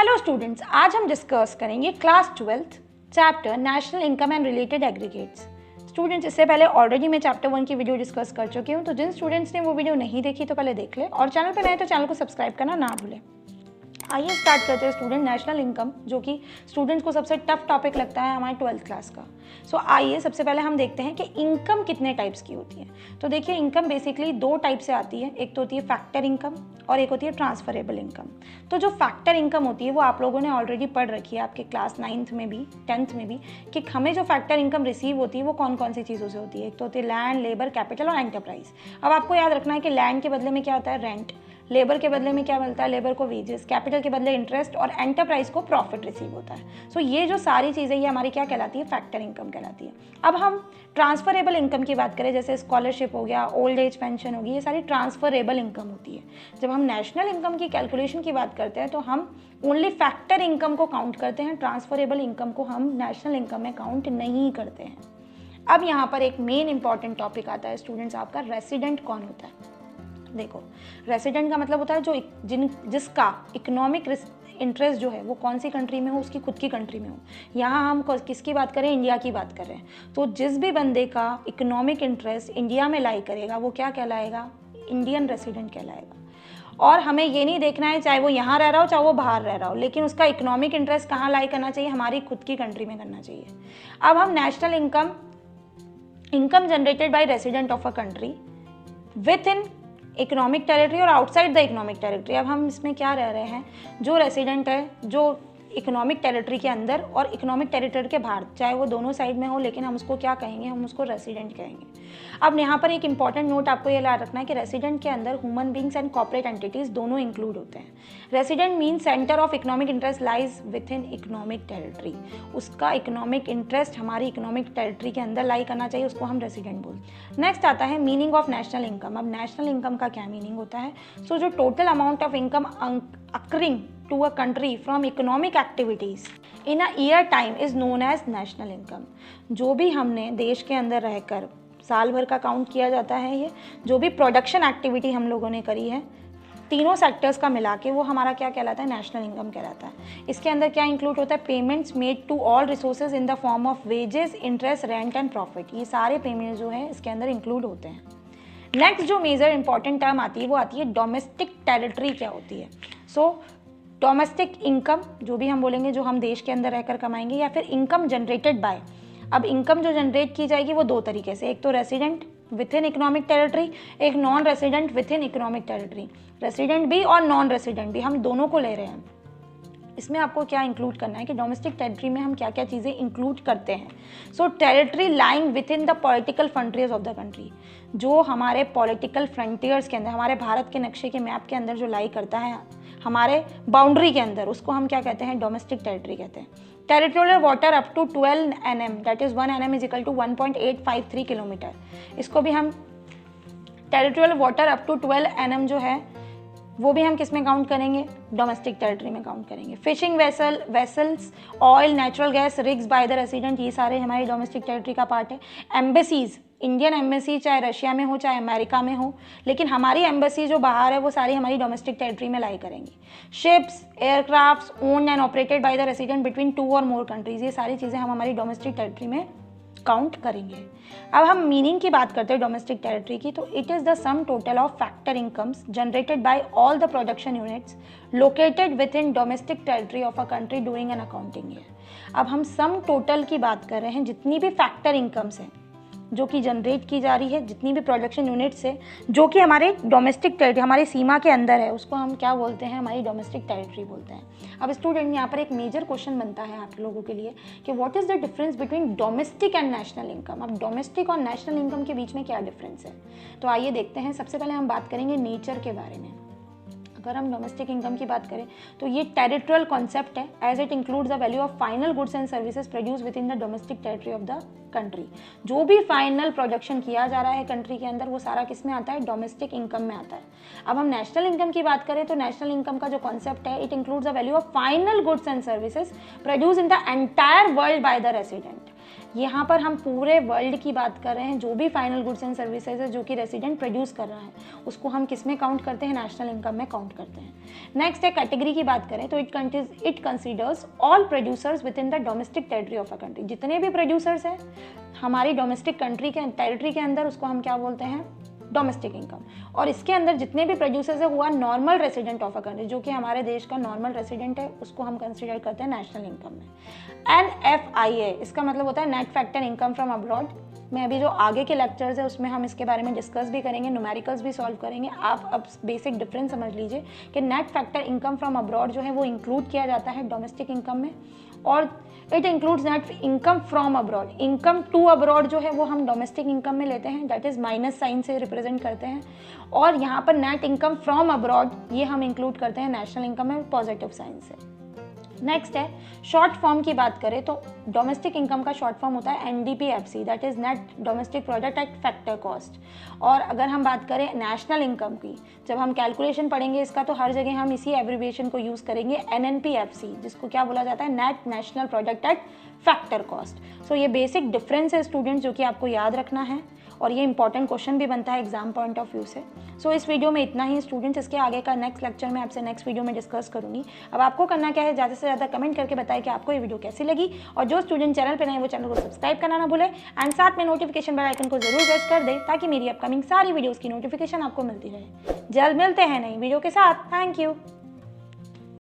Hello students, आज हम discuss करेंगे class 12th chapter national income and related aggregates. Students, इससे पहले ऑलरेडी मैं चैप्टर 1 की वीडियो डिस्कस कर चुकी हूँ, तो जिन स्टूडेंट्स ने वो वीडियो नहीं देखी तो पहले देख ले, और चैनल पे नए तो चैनल को सब्सक्राइब करना ना भूलें। आइए स्टार्ट करते हैं स्टूडेंट नेशनल इनकम, जो कि स्टूडेंट्स को सबसे टफ टॉपिक लगता है हमारे 12th क्लास का। सो आइए सबसे पहले हम देखते हैं कि इनकम कितने टाइप्स की होती है। तो देखिए, इनकम बेसिकली दो टाइप से आती है, एक तो होती है फैक्टर इनकम और एक होती है ट्रांसफरेबल इनकम। तो जो फैक्टर इनकम होती है वो आप लोगों ने ऑलरेडी पढ़ रखी है आपके क्लास 9th में भी 10th में भी, कि हमें जो फैक्टर इनकम रिसीव होती है वो कौन कौन सी चीज़ों से होती है। एक तो होती है लैंड, लेबर, कैपिटल और एंटरप्राइज। अब आपको याद रखना है कि लैंड के बदले में क्या होता है, रेंट, लेबर के बदले में क्या मिलता है, लेबर को वेजेस, कैपिटल के बदले इंटरेस्ट और एंटरप्राइज को प्रॉफिट रिसीव होता है। सो ये जो सारी चीज़ें ये हमारी क्या कहलाती है, फैक्टर इनकम कहलाती है। अब हम ट्रांसफरेबल इनकम की बात करें, जैसे स्कॉलरशिप हो गया, ओल्ड एज पेंशन होगी, ये सारी ट्रांसफरेबल इनकम होती है। जब हम नेशनल इनकम की कैलकुलेशन की बात करते हैं तो हम ओनली फैक्टर इनकम को काउंट करते हैं, ट्रांसफरेबल इनकम को हम नेशनल इनकम में काउंट नहीं करते हैं। अब यहाँ पर एक मेन इंपॉर्टेंट टॉपिक आता है स्टूडेंट्स, आपका रेसिडेंट कौन होता है। देखो, रेसिडेंट का मतलब होता है जो जिसका इकोनॉमिक इंटरेस्ट जो है वो कौन सी कंट्री में हो, उसकी खुद की कंट्री में हो। यहाँ हम किसकी बात करें, इंडिया की बात कर रहे हैं। तो जिस भी बंदे का इकोनॉमिक इंटरेस्ट इंडिया में लाई करेगा वो क्या कहलाएगा, इंडियन रेसिडेंट कहलाएगा। और हमें ये नहीं देखना है चाहे वो यहाँ रह रहा हो चाहे वो बाहर रह रहा हो, लेकिन उसका इकोनॉमिक इंटरेस्ट कहाँ लाई करना चाहिए, हमारी खुद की कंट्री में करना चाहिए। अब हम national income generated bye resident of a country with in economic territory और आउटसाइड द इकोनॉमिक टेरिटरी। अब हम इसमें क्या रह रहे हैं, जो रेसिडेंट है जो इकोनॉमिक टेरिटरी के अंदर और इकोनॉमिक टेरिटरी के बाहर, चाहे वो दोनों साइड में हो, लेकिन हम उसको क्या कहेंगे, हम उसको रेसिडेंट कहेंगे। अब यहाँ पर एक इंपॉर्टेंट नोट आपको ये याद रखना है कि रेसिडेंट के अंदर human beings and corporate entities दोनों इंक्लूड होते हैं। Resident mean centre of economic interest lies with in economic territory, उसका इकोनॉमिक इंटरेस्ट हमारी इकोनॉमिक टेरिटरी के अंदर लाई करना चाहिए, उसको हम रेसिडेंट बोलते हैं। नेक्स्ट आता है मीनिंग ऑफ नेशनल इनकम। अब नेशनल इनकम का क्या मीनिंग होता है, सो जो total amount of income occurring to a country from economic activities in a year time is known as national income। जो भी हमने देश के अंदर रहकर साल भर का काउंट किया जाता है, ये जो भी प्रोडक्शन एक्टिविटी हम लोगों ने करी है तीनों सेक्टर्स का मिला के, वो हमारा क्या कहलाता है, नेशनल इनकम कहलाता है। इसके अंदर क्या इंक्लूड होता है, payments made to all resources in the form of wages, interest, rent and profit. ये सारे पेमेंट्स जो है इसके अंदर इंक्लूड होते हैं। नेक्स्ट जो मेजर इंपॉर्टेंट टर्म आती है वो आती है डोमेस्टिक टेरिटरी। क्या होती है, सो डोमेस्टिक इनकम जो भी हम बोलेंगे जो हम देश के अंदर रहकर कमाएंगे, या फिर इनकम जनरेटेड बाय। अब इनकम जो जनरेट की जाएगी वो दो तरीके से, एक तो resident within economic territory, एक non resident within economic territory. Resident भी और नॉन रेसिडेंट भी, हम दोनों को ले रहे हैं। इसमें आपको क्या इंक्लूड करना है कि डोमेस्टिक टेरिटरी में हम क्या क्या चीज़ें इंक्लूड करते हैं। So territory lying within the political frontiers of the country, जो हमारे पॉलिटिकल फ्रंटियर्स के अंदर, हमारे भारत के नक्शे के मैप के अंदर जो लाई करता है हमारे बाउंड्री के अंदर, उसको हम क्या कहते हैं, डोमेस्टिक टेरिटरी कहते हैं। Territorial water up to 12 NM, that is 1 NM is equal to 1.853 kilometre. इसको भी हम territorial water up to 12 NM जो है वो भी हम किस में काउंट करेंगे, डोमेस्टिक टेरिटरी में काउंट करेंगे। Fishing vessels, oil, natural gas rigs by the resident, ये सारे हमारी डोमेस्टिक टेरिटरी का पार्ट है। एम्बेसीज, इंडियन एम्बेसी चाहे रशिया में हो चाहे अमेरिका में हो, लेकिन हमारी एम्बेसी जो बाहर है वो सारी हमारी डोमेस्टिक टेरिटरी में लाई करेंगी। Ships, aircrafts owned and operated by the resident between 2 और मोर कंट्रीज, ये सारी चीज़ें हम हमारी डोमेस्टिक टेरिटरी में काउंट करेंगे। अब हम मीनिंग की बात करते हैं डोमेस्टिक टेरिटरी की, तो it is the sum total of factor incomes generated by all the production units located with in domestic territory of a country during an accounting year. अब हम सम टोटल की बात कर रहे हैं, जितनी भी फैक्टर इनकम्स हैं जो कि जनरेट की जा रही है, जितनी भी प्रोडक्शन यूनिट्स है जो कि हमारे डोमेस्टिक टेरिटरी, हमारी सीमा के अंदर है, उसको हम क्या बोलते हैं, हमारी डोमेस्टिक टेरिटरी बोलते हैं। अब स्टूडेंट, यहाँ पर एक मेजर क्वेश्चन बनता है आप लोगों के लिए कि what is the difference between domestic and national income. अब डोमेस्टिक और नेशनल इनकम के बीच में क्या डिफरेंस है, तो आइए देखते हैं। सबसे पहले हम बात करेंगे नेचर के बारे में। अगर हम डोमेस्टिक इनकम की बात करें तो ये टेरिटोरियल कॉन्सेप्ट है, as it includes the value of final goods and services produce within the domestic territory of the country. जो भी फाइनल प्रोडक्शन किया जा रहा है कंट्री के अंदर वो सारा किस में आता है, डोमेस्टिक इनकम में आता है। अब हम नेशनल इनकम की बात करें तो नेशनल इनकम का जो कॉन्सेप्ट है, it includes the value of final goods and services produce in the entire world by the resident. यहाँ पर हम पूरे वर्ल्ड की बात कर रहे हैं, जो भी फाइनल गुड्स एंड सर्विसेज है जो कि रेसिडेंट प्रोड्यूस कर रहा है उसको हम किस में काउंट करते हैं, नेशनल इनकम में काउंट करते हैं। नेक्स्ट है कैटेगरी की बात करें तो it considers all producers with in the domestic territory of a country. जितने भी प्रोड्यूसर्स हैं हमारी डोमेस्टिक कंट्री के टेरिटरी के अंदर उसको हम क्या बोलते हैं, डोमेस्टिक इनकम। और इसके अंदर जितने भी प्रोड्यूसर्स है हुआ normal resident of a country, जो कि हमारे देश का नॉर्मल रेसिडेंट है, उसको हम कंसीडर करते हैं नेशनल इनकम में। NFIA इसका मतलब होता है net factor income from abroad. मैं अभी जो आगे के लेक्चर्स है उसमें हम इसके बारे में डिस्कस भी करेंगे, न्यूमेरिकल्स भी सॉल्व करेंगे। आप अब बेसिक डिफरेंस समझ लीजिए कि net factor income from abroad जो है वो इंक्लूड किया जाता है डोमेस्टिक इनकम में, और it includes net income from abroad. Income to abroad जो है वो हम डोमेस्टिक इनकम में लेते हैं, दैट इज माइनस साइन से रिप्रेजेंट करते हैं, और यहाँ पर नेट इनकम फ्रॉम अब्रॉड ये हम इंक्लूड करते हैं नेशनल इनकम में पॉजिटिव साइन से। नेक्स्ट है शॉर्ट फॉर्म की बात करें तो डोमेस्टिक इनकम का शॉर्ट फॉर्म होता है NDPFC, that is net domestic product at factor cost. और अगर हम बात करें नेशनल इनकम की, जब हम कैलकुलेशन पढ़ेंगे इसका तो हर जगह हम इसी एब्रिविएशन को यूज़ करेंगे NNPFC, जिसको क्या बोला जाता है, net national product at factor cost. So ये बेसिक डिफरेंस है स्टूडेंट्स जो कि आपको याद रखना है, और ये इंपॉर्टेंट क्वेश्चन भी बनता है एग्जाम पॉइंट ऑफ व्यू से। सो इस वीडियो में इतना ही स्टूडेंट्स, इसके आगे का नेक्स्ट लेक्चर में आपसे नेक्स्ट वीडियो में डिस्कस करूंगी। अब आपको करना क्या है, ज़्यादा से ज़्यादा कमेंट करके बताएं कि आपको ये वीडियो कैसी लगी, और जो स्टूडेंट चैनल पर नए वो चैनल को सब्सक्राइब करना ना भूले, एंड साथ में नोटिफिकेशन बेल आइकन को जरूर प्रेस कर दें ताकि मेरी अपकमिंग सारी वीडियोज़ की नोटिफिकेशन आपको मिलती रहे। जल्द मिलते हैं नई वीडियो के साथ। Thank you.